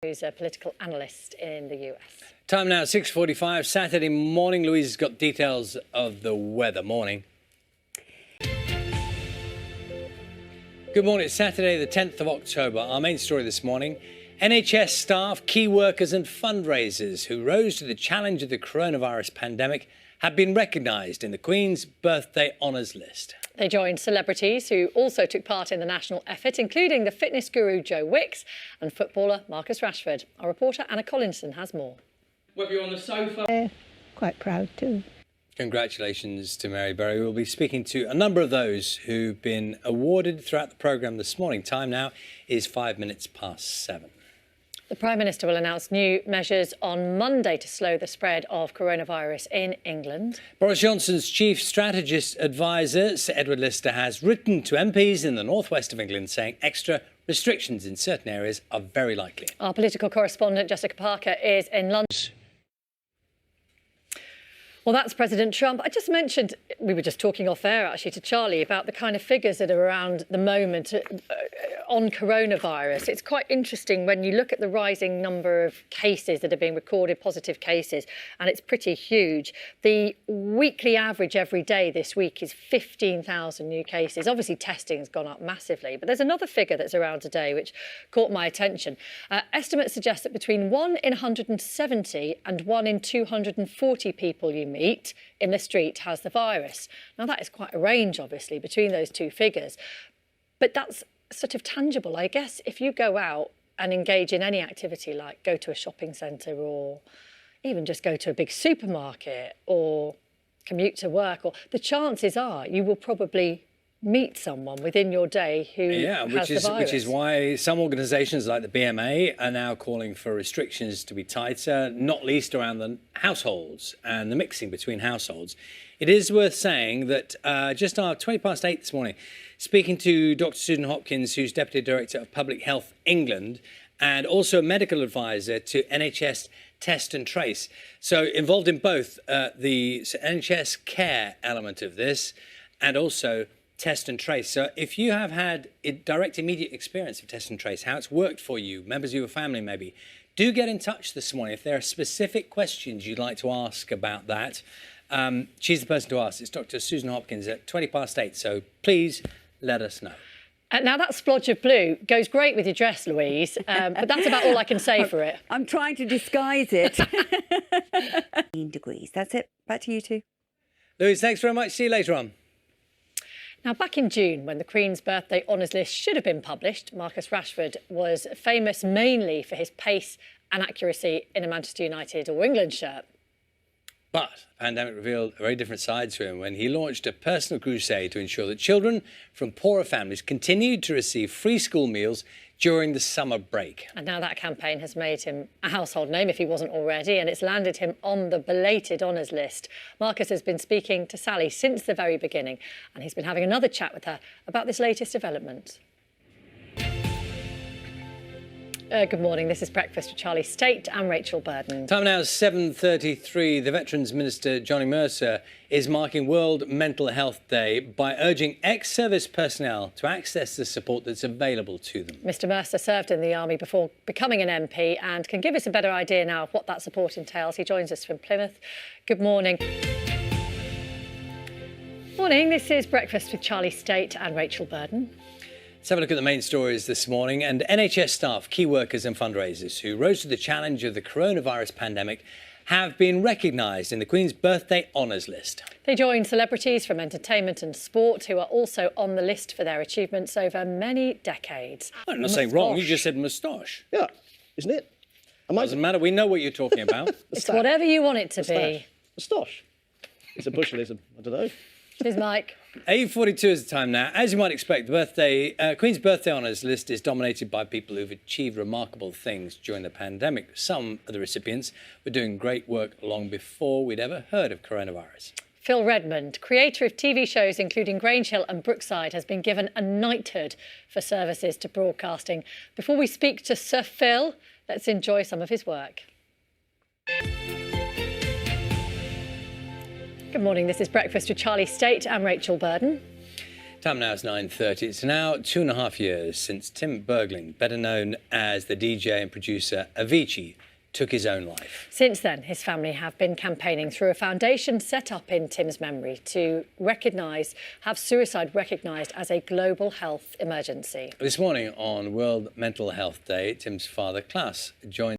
who's a political analyst in the US. Time now, 6:45, Saturday morning. Louise has got details of the weather. Morning. Good morning. It's Saturday, the 10th of October. Our main story this morning, NHS staff, key workers and fundraisers who rose to the challenge of the coronavirus pandemic have been recognised in the Queen's Birthday Honours List. They joined celebrities who also took part in the national effort, including the fitness guru Joe Wicks and footballer Marcus Rashford. Our reporter Anna Collinson has more. Whether you're on the sofa... Quite proud too. Congratulations to Mary Berry. We'll be speaking to a number of those who've been awarded throughout the programme this morning. Time now is 7:05. The Prime Minister will announce new measures on Monday to slow the spread of coronavirus in England. Boris Johnson's chief strategist advisor, Sir Edward Lister, has written to MPs in the northwest of England saying extra restrictions in certain areas are very likely. Our political correspondent Jessica Parker is in London. Well, that's President Trump. I just mentioned, we were just talking off air actually to Charlie about the kind of figures that are around the moment on coronavirus. It's quite interesting when you look at the rising number of cases that are being recorded, positive cases, and it's pretty huge. The weekly average every day this week is 15,000 new cases. Obviously, testing has gone up massively, but there's another figure that's around today which caught my attention. Estimates suggest that between 1 in 170 and 1 in 240 people you meet in the street has the virus. Now, that is quite a range, obviously, between those two figures. But that's sort of tangible. I guess if you go out and engage in any activity like go to a shopping centre or even just go to a big supermarket or commute to work, or the chances are you will probably meet someone within your day who has the virus. Which is why some organisations like the BMA are now calling for restrictions to be tighter, not least around the households and the mixing between households. It is worth saying that just after 8:20 this morning, speaking to Dr. Susan Hopkins, who's Deputy Director of Public Health England and also a medical advisor to NHS Test and Trace. So involved in both the NHS care element of this and also Test and Trace. So if you have had a direct, immediate experience of Test and Trace, how it's worked for you, members of your family maybe, do get in touch this morning if there are specific questions you'd like to ask about that. She's the person to ask. It's Dr. Susan Hopkins at 8:20, so please let us know. Now, that splodge of blue goes great with your dress, Louise, but that's about all I can say for it. I'm trying to disguise it. 15 degrees. That's it. Back to you two. Louise, thanks very much. See you later on. Now, back in June, when the Queen's Birthday Honours List should have been published, Marcus Rashford was famous mainly for his pace and accuracy in a Manchester United or England shirt. But the pandemic revealed a very different side to him when he launched a personal crusade to ensure that children from poorer families continued to receive free school meals during the summer break. And now that campaign has made him a household name, if he wasn't already, and it's landed him on the belated honours list. Marcus has been speaking to Sally since the very beginning, and he's been having another chat with her about this latest development. Good morning. This is Breakfast with Charlie State and Rachel Burden. Time now is 7:33. The Veterans Minister, Johnny Mercer, is marking World Mental Health Day by urging ex-service personnel to access the support that's available to them. Mr Mercer served in the army before becoming an MP and can give us a better idea now of what that support entails. He joins us from Plymouth. Good morning. Morning. This is Breakfast with Charlie State and Rachel Burden. Let's have a look at the main stories this morning. And NHS staff, key workers and fundraisers who rose to the challenge of the coronavirus pandemic have been recognised in the Queen's Birthday Honours List. They joined celebrities from entertainment and sport who are also on the list for their achievements over many decades. I'm not saying wrong, you just said moustache. Yeah, isn't it? Doesn't matter, we know what you're talking about. It's whatever you want it to be. Moustache. It's a Bushellism. I don't know. Cheers, Mike. 8:42 is the time now. As you might expect, the Queen's Birthday Honours List is dominated by people who've achieved remarkable things during the pandemic. Some of the recipients were doing great work long before we'd ever heard of coronavirus. Phil Redmond, creator of TV shows including Grange Hill and Brookside, has been given a knighthood for services to broadcasting. Before we speak to Sir Phil, let's enjoy some of his work. Good morning. This is Breakfast with Charlie State and Rachel Burden. Time now is 9:30. It's now 2.5 years since Tim Bergling, better known as the DJ and producer Avicii, took his own life. Since then, his family have been campaigning through a foundation set up in Tim's memory to have suicide recognised as a global health emergency. This morning on World Mental Health Day, Tim's father, Klaus, joined